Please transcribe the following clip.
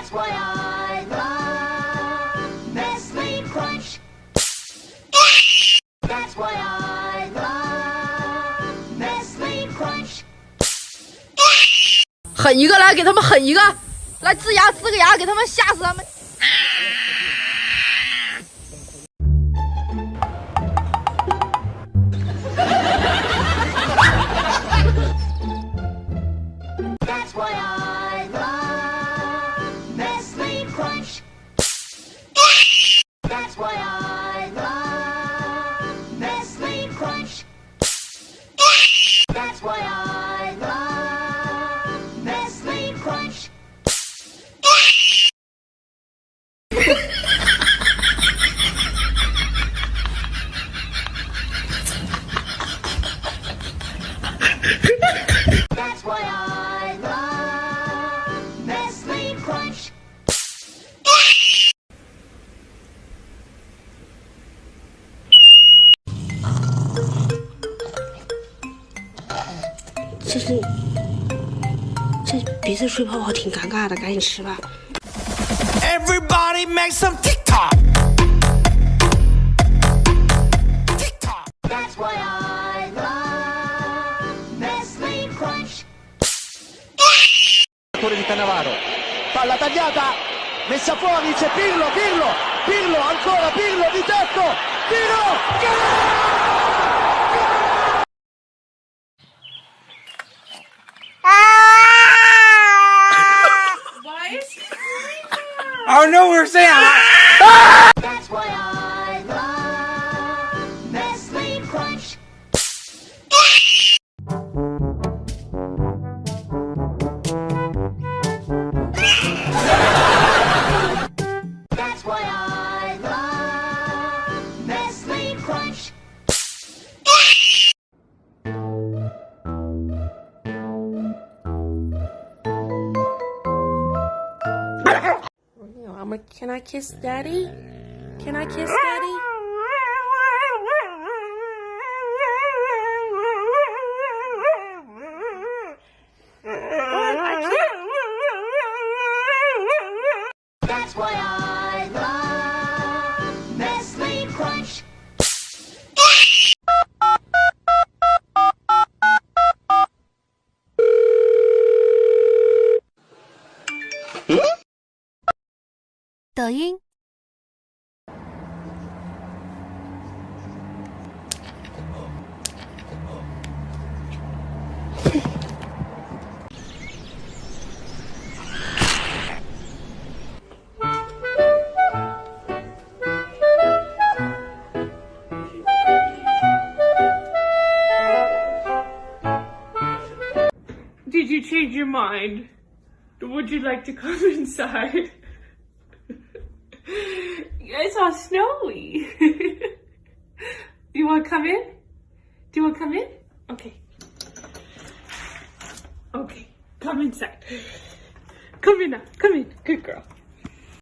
That's why I love Nestle Crunch. That's why I love Nestle Crunch. 狠一个来，给他们狠一个，来呲牙呲个牙，给他们吓死他们。That's why I love Nestle Crunch. That's why I love Nestle Crunch. That's why I love Nestle Crunch. That's why I love Nestle Crunch. 这鼻子吹泡泡挺尴尬的，赶紧吃吧。Everybody make some TikTok. TikTok. That's why I love Nestle Crunch. Di Cannavaro, palla tagliata, messa fuori, c'è Pirlo, ancora Pirlo di tecco, tiro, Oh no, we're saying. That's why I love Nestle Crunch. That's why I love Nestle Crunch. Can I kiss Daddy? Can I kiss Daddy? That's why I love Nestle Crunch. DOGUINH Did you change your mind? Would you like to come inside? It's all snowy. You want to come in? Do you want to come in? Okay. Okay, come inside. Come in now. Come in. Good girl.